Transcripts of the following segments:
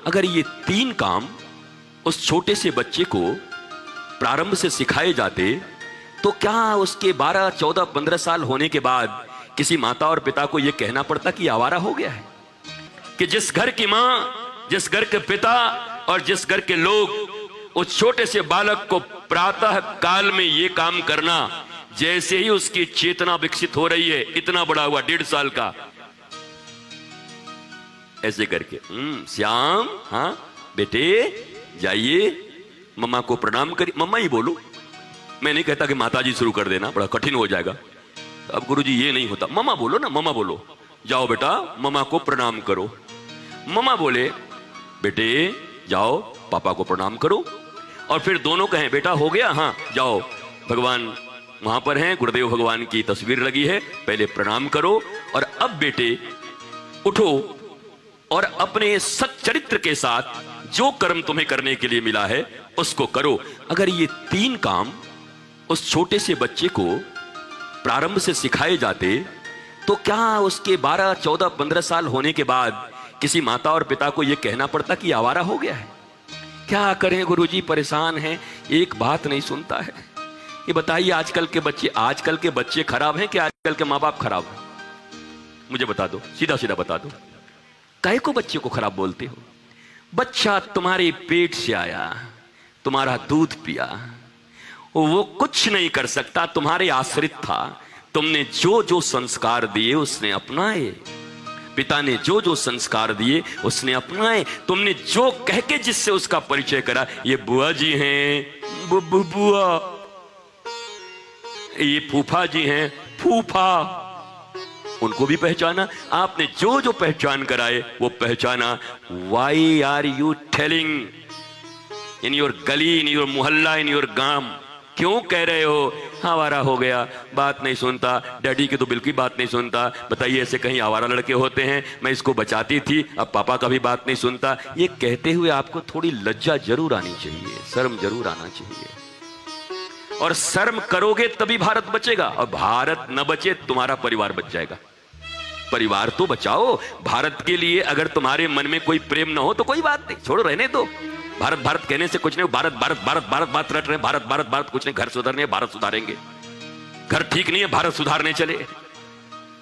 अगर ये 3 काम उस छोटे से बच्चे को प्रारंभ से सिखाए जाते तो क्या उसके 12, 14, 15 साल होने के बाद किसी माता और पिता को यह कहना पड़ता कि आवारा हो गया है? कि जिस घर की मां, जिस घर के पिता और जिस घर के लोग उस छोटे से बालक को प्रातः काल में यह काम करना, जैसे ही उसकी चेतना विकसित हो रही है, इतना बड़ा हुआ 1.5 साल का, ऐसे करके श्याम, हाँ बेटे जाइए, मम्मा को प्रणाम करिए। मम्मा ही बोलो, मैं नहीं कहता कि माताजी शुरू कर देना, बड़ा कठिन हो जाएगा। अब गुरुजी ये नहीं होता, मम्मा बोलो ना, मम्मा बोलो, जाओ बेटा मम्मा को प्रणाम करो। मम्मा बोले बेटे जाओ पापा को प्रणाम करो, और फिर दोनों कहें बेटा हो गया, हाँ जाओ भगवान वहां पर हैं, गुरुदेव भगवान की तस्वीर लगी है, पहले प्रणाम करो और अब बेटे उठो और अपने सच्चरित्र के साथ जो कर्म तुम्हें करने के लिए मिला है उसको करो। अगर ये 3 काम उस छोटे से बच्चे को प्रारंभ से सिखाए जाते तो क्या उसके 12, 14, 15 साल होने के बाद किसी माता और पिता को यह कहना पड़ता कि आवारा हो गया है? क्या करें गुरुजी, परेशान हैं, एक बात नहीं सुनता है। ये बताइए आजकल के बच्चे खराब हैं कि आजकल के माँ बाप खराब हैं? मुझे बता दो, सीधा सीधा बता दो, काहे को बच्चे को खराब बोलते हो? बच्चा तुम्हारे पेट से आया, तुम्हारा दूध पिया, वो कुछ नहीं कर सकता, तुम्हारे आश्रित था, तुमने जो जो संस्कार दिए उसने अपनाए, पिता ने जो जो संस्कार दिए उसने अपनाए, तुमने जो कह के जिससे उसका परिचय करा, ये बुआ जी हैं बुआ, ये फूफा जी हैं फूफा, उनको भी पहचाना, आपने जो जो पहचान कराए वो पहचाना। Why are you telling in your gali, in your मोहल्ला, इन योर गांव, क्यों कह रहे हो आवारा हो गया, बात नहीं सुनता, डैडी की तो बिल्कुल बात नहीं सुनता, बताइए ऐसे कहीं आवारा लड़के होते हैं, मैं इसको बचाती थी, अब पापा का भी बात नहीं सुनता। ये कहते हुए आपको थोड़ी लज्जा जरूर आनी चाहिए, शर्म जरूर आना चाहिए, और शर्म करोगे तभी भारत बचेगा, और भारत न बचे तुम्हारा परिवार बच जाएगा। परिवार तो बचाओ, भारत के लिए अगर तुम्हारे मन में कोई प्रेम ना हो तो कोई बात नहीं, छोड़ो, रहने दो। भारत भारत कहने से कुछ नहीं, भारत भारत भारत भारत बात रट रहे, भारत भारत भारत कुछ नहीं, घर सुधरने भारत सुधारेंगे, घर ठीक नहीं है भारत सुधारने चले,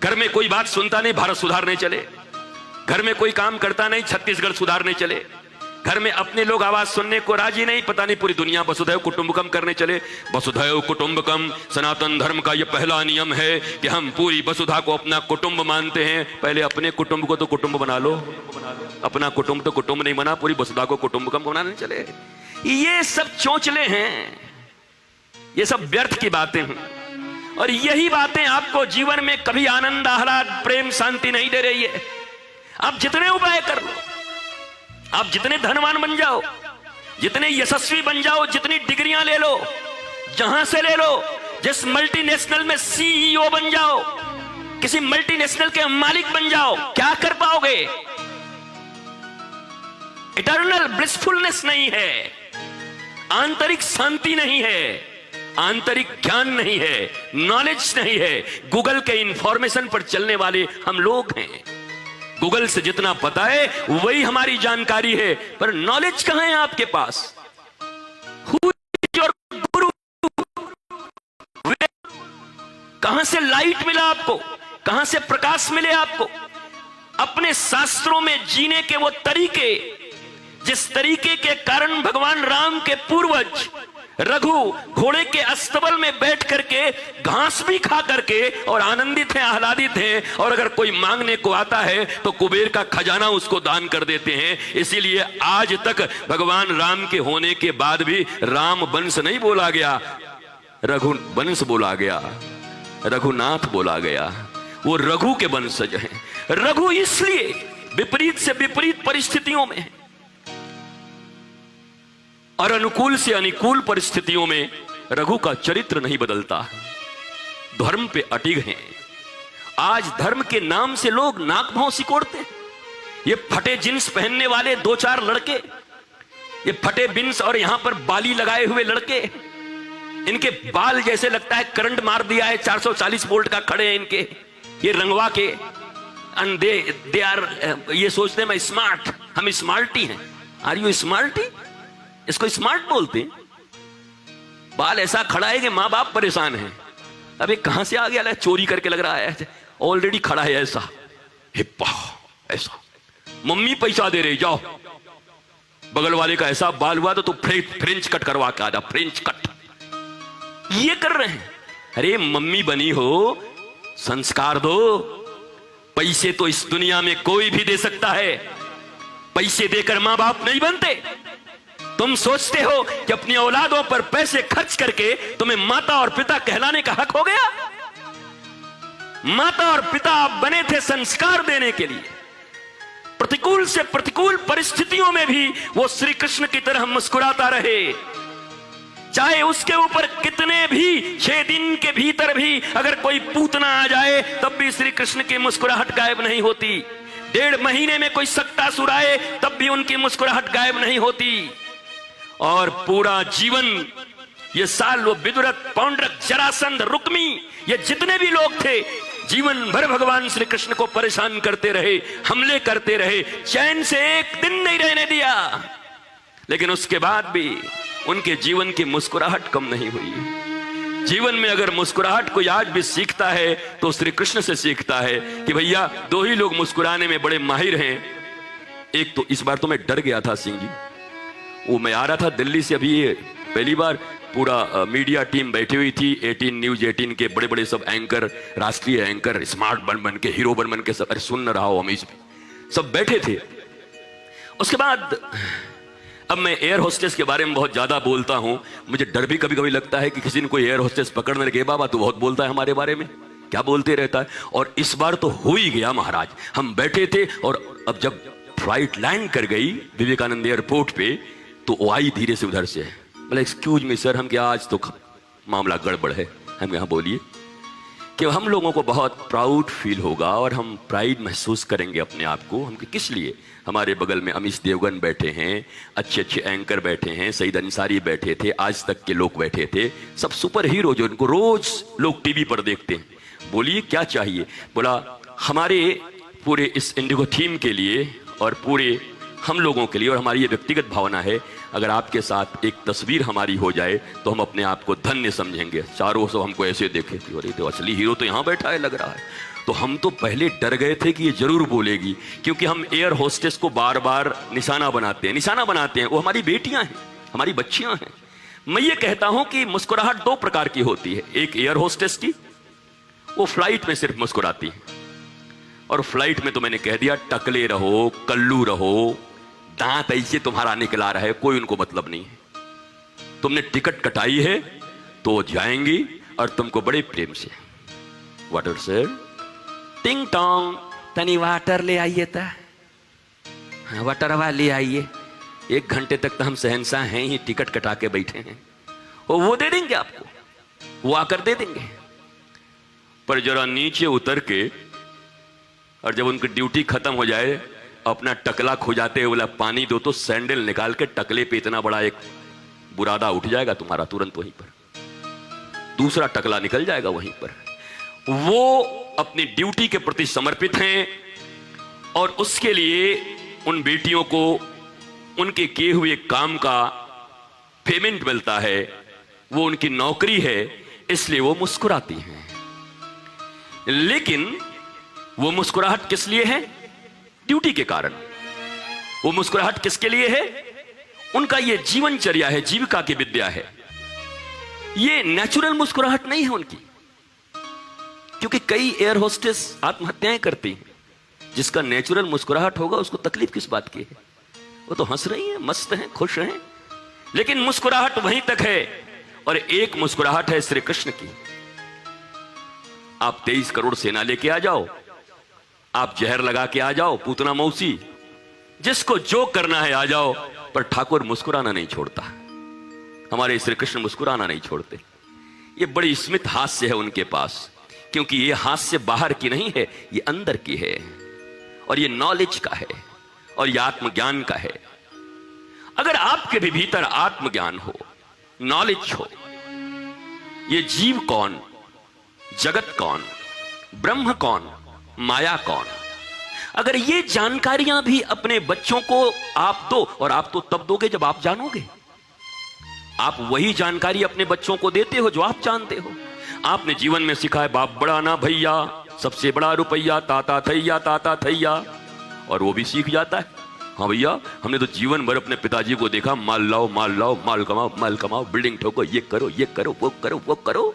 घर में कोई बात सुनता नहीं भारत सुधारने चले, घर में कोई काम करता नहीं छत्तीसगढ़ सुधारने चले, घर में अपने लोग आवाज सुनने को राजी नहीं, पता नहीं पूरी दुनिया वसुधैव कुटुंबकम करने चले। वसुधैव कुटुंबकम सनातन धर्म का यह पहला नियम है कि हम पूरी वसुधा को अपना कुटुंब मानते हैं। पहले अपने कुटुंब को तो कुटुंब बना लो, अपना कुटुंब तो कुटुंब नहीं बना, पूरी वसुधा को कुटुंबकम बनाने चले। ये सब चोंचले हैं, ये सब व्यर्थ की बातें हैं, और यही बातें आपको जीवन में कभी आनंद, आह्लाद, प्रेम, शांति नहीं दे रही है। आप जितने उपाय कर लो, आप जितने धनवान बन जाओ, जितने यशस्वी बन जाओ, जितनी डिग्रियां ले लो, जहां से ले लो, जिस मल्टीनेशनल में सीईओ बन जाओ, किसी मल्टीनेशनल के मालिक बन जाओ, क्या कर पाओगे? इटर्नल ब्लिसफुलनेस नहीं है, आंतरिक शांति नहीं है, आंतरिक ज्ञान नहीं है, नॉलेज नहीं है। गूगल के इंफॉर्मेशन पर चलने वाले हम लोग हैं, गूगल से जितना पता है वही हमारी जानकारी है, पर नॉलेज कहां है आपके पास? Who is your guru? कहां से लाइट मिला आपको, कहां से प्रकाश मिले आपको? अपने शास्त्रों में जीने के वो तरीके, जिस तरीके के कारण भगवान राम के पूर्वज रघु घोड़े के अस्तबल में बैठ करके घास भी खा करके और आनंदित हैं, आह्लादित हैं, और अगर कोई मांगने को आता है तो कुबेर का खजाना उसको दान कर देते हैं। इसीलिए आज तक भगवान राम के होने के बाद भी राम वंश नहीं बोला गया, रघु वंश बोला गया, रघुनाथ बोला गया। वो रघु के वंशज हैं। रघु इसलिए विपरीत से विपरीत परिस्थितियों में और अनुकूल से अनुकूल परिस्थितियों में रघु का चरित्र नहीं बदलता, धर्म पे अडिग हैं। आज धर्म के नाम से लोग नाक भौं सिकोड़ते हैं। ये फटे जींस पहनने वाले 2-4 लड़के, ये फटे बिन्स और यहां पर बाली लगाए हुए लड़के, इनके बाल जैसे लगता है करंट मार दिया है, 440 वोल्ट का खड़े हैं इनके, ये रंगवा के, दे आर, ये सोचते हैं मैं स्मार्ट, हम स्मार्टी हैं। Are you smarty? इसको स्मार्ट बोलते हैं। बाल ऐसा खड़ा है कि माँ बाप परेशान हैं। अबे कहां से आ गया? चोरी करके लग रहा है, ऑलरेडी खड़ा है ऐसा हिप्पा ऐसा। मम्मी पैसा दे रही, जाओ बगल वाले का ऐसा बाल हुआ तो तू फ्रेंच कट करवा के आ जा, फ्रेंच कट। ये कर रहे हैं। अरे मम्मी बनी हो, संस्कार दो। पैसे तो इस दुनिया में कोई भी दे सकता है, पैसे देकर मां बाप नहीं बनते। तुम सोचते हो कि अपनी औलादों पर पैसे खर्च करके तुम्हें माता और पिता कहलाने का हक हो गया? माता और पिता आप बने थे संस्कार देने के लिए। प्रतिकूल से प्रतिकूल परिस्थितियों में भी वो श्री कृष्ण की तरह मुस्कुराता रहे। चाहे उसके ऊपर कितने भी 6 दिन के भीतर भी अगर कोई पूतना आ जाए तब भी श्री कृष्ण की मुस्कुराहट गायब नहीं होती। 1.5 महीने में कोई सक्तासुर आए तब भी उनकी मुस्कुराहट गायब नहीं होती। और पूरा जीवन, ये साल वो विदुरथ, पौंड्रक, जरासंध, रुक्मी, ये जितने भी लोग थे जीवन भर भगवान श्री कृष्ण को परेशान करते रहे, हमले करते रहे, चैन से एक दिन नहीं रहने दिया। लेकिन उसके बाद भी उनके जीवन की मुस्कुराहट कम नहीं हुई। जीवन में अगर मुस्कुराहट कोई आज भी सीखता है तो श्री कृष्ण से सीखता है कि भैया 2 ही लोग मुस्कुराने में बड़े माहिर हैं। एक तो इस बार तो मैं डर गया था सिंह जी, वो मैं आ रहा था दिल्ली से, अभी पहली बार पूरा मीडिया टीम बैठी हुई थी, 18 न्यूज 18 के बड़े बड़े सब एंकर, राष्ट्रीय एंकर, स्मार्ट बन के, हीरो बन के सब, अरे सुन रहा हो हमें, सब बैठे थे। उसके बाद अब मैं एयर होस्टेस के बारे में बहुत ज्यादा बोलता हूं, मुझे डर भी कभी कभी लगता है कि किसी ने कोई एयर होस्टेस पकड़ने लगे, बाबा तू बहुत बोलता है हमारे बारे में, क्या बोलते रहता है। और इस बार तो हो ही गया महाराज। हम बैठे थे और अब जब फ्लाइट लैंड कर गई विवेकानंद एयरपोर्ट पे तो वो आई धीरे से उधर से, बोले एक्सक्यूज मी सर, हम क्या आज तो मामला गड़बड़ है। हम यहाँ बोलिए कि हम लोगों को बहुत प्राउड फील होगा और हम प्राइड महसूस करेंगे अपने आप को। हम किस लिए? हमारे बगल में अमीश देवगन बैठे हैं, अच्छे अच्छे एंकर बैठे हैं, सईद अंसारी बैठे थे, आज तक के लोग बैठे थे, सब सुपर हीरो जो उनको रोज लोग टीवी पर देखते हैं। बोलिए क्या चाहिए? बोला हमारे पूरे इस इंडिगो थीम के लिए और पूरे हम लोगों के लिए, और हमारी ये व्यक्तिगत भावना है, अगर आपके साथ एक तस्वीर हमारी हो जाए तो हम अपने आप को धन्य समझेंगे। चारों सब हमको ऐसे देखे कि अरे तो असली हीरो तो यहाँ बैठा है लग रहा है। तो हम तो पहले डर गए थे कि ये जरूर बोलेगी, क्योंकि हम एयर होस्टेस को बार बार निशाना बनाते हैं। वो हमारी बेटियां हैं, हमारी बच्चियां हैं। मैं ये कहता हूं कि मुस्कुराहट 2 प्रकार की होती है। एक एयर होस्टेस की, वो फ्लाइट में सिर्फ मुस्कुराती है, और फ्लाइट में तो मैंने कह दिया टकले रहो, कल्लू रहो, दांत ऐसे तुम्हारा निकला रहे, कोई उनको मतलब नहीं है। तुमने टिकट कटाई है तो जाएंगी और तुमको बड़े प्रेम से, वाटर सर, टिंग टोंग, तनी वाटर ले आइए था, हाँ वाटरवा ले आइए। 1 घंटे तक तो हम शहंशाह हैं ही, टिकट कटा के बैठे हैं। वो दे देंगे आपको, वो आकर दे देंगे। पर जरा नीचे उतर के और जब उनकी ड्यूटी खत्म हो जाए, अपना टकला खुजाते हुए बोला पानी दो, तो सैंडल निकाल के टकले पे इतना बड़ा एक बुरादा उठ जाएगा तुम्हारा तुरंत वहीं पर, दूसरा टकला निकल जाएगा वहीं पर। वो अपनी ड्यूटी के प्रति समर्पित हैं और उसके लिए उन बेटियों को उनके किए हुए काम का पेमेंट मिलता है, वो उनकी नौकरी है, इसलिए वो मुस्कुराती हैं। लेकिन वो मुस्कुराहट किस लिए है? ड्यूटी के कारण। वो मुस्कुराहट किसके लिए है? उनका ये जीवनचर्या है, जीविका की विद्या है। ये नेचुरल मुस्कुराहट नहीं है उनकी, क्योंकि कई एयर होस्टेस आत्महत्याएं करती हैं। जिसका नेचुरल मुस्कुराहट होगा उसको तकलीफ किस बात की है? वो तो हंस रही हैं, मस्त हैं, खुश हैं। लेकिन मुस्कुराहट वहीं तक है, और एक मुस्कुराहट है श्री कृष्ण की। आप 23 करोड़ सेना लेके आ जाओ, आप जहर लगा के आ जाओ, पूतना मौसी, जिसको जो करना है आ जाओ, पर ठाकुर मुस्कुराना नहीं छोड़ता। हमारे श्री कृष्ण मुस्कुराना नहीं छोड़ते। ये बड़ी स्मित हास्य है उनके पास, क्योंकि ये हास्य बाहर की नहीं है, ये अंदर की है, और ये नॉलेज का है, और ये आत्मज्ञान का है। अगर आपके भी भीतर आत्मज्ञान हो, नॉलेज हो, ये जीव कौन, जगत कौन, ब्रह्म कौन, माया कौन, अगर ये जानकारियां भी अपने बच्चों को आप दो, और आप तो तब दोगे जब आप जानोगे। आप वही जानकारी अपने बच्चों को देते हो जो आप जानते हो। आपने जीवन में सीखा है बाप बड़ा ना भैया, सबसे बड़ा रुपया ताता थैया, और वो भी सीख जाता है। हाँ भैया, हमने तो जीवन भर अपने पिताजी को देखा, माल लाओ माल कमाओ, बिल्डिंग ठोको, ये करो वो करो।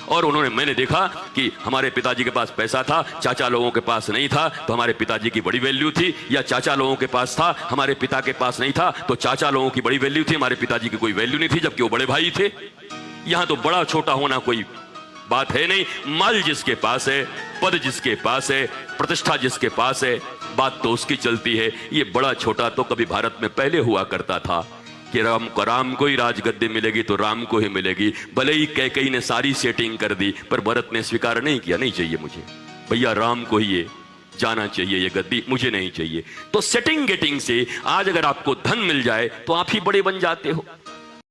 और मैंने देखा कि हमारे पिताजी के पास पैसा था, चाचा लोगों के पास नहीं था, तो हमारे पिताजी की बड़ी वैल्यू थी, या चाचा लोगों के पास था, हमारे पिता के पास नहीं था, तो चाचा लोगों की बड़ी वैल्यू थी, हमारे पिताजी की कोई वैल्यू नहीं थी, जबकि वो बड़े भाई थे। यहां तो बड़ा छोटा होना कोई बात है नहीं। माल जिसके पास है, पद जिसके पास है, प्रतिष्ठा जिसके पास है, बात तो उसकी चलती है। ये बड़ा छोटा तो कभी भारत में पहले हुआ करता था कि राम को ही राजगद्दी मिलेगी तो राम को ही मिलेगी। भले ही कैकेयी ने सारी सेटिंग कर दी, पर भरत ने स्वीकार नहीं किया, नहीं चाहिए मुझे भैया, राम को ही ये जाना चाहिए, ये गद्दी मुझे नहीं चाहिए। तो सेटिंग गेटिंग से आज अगर आपको धन मिल जाए तो आप ही बड़े बन जाते हो।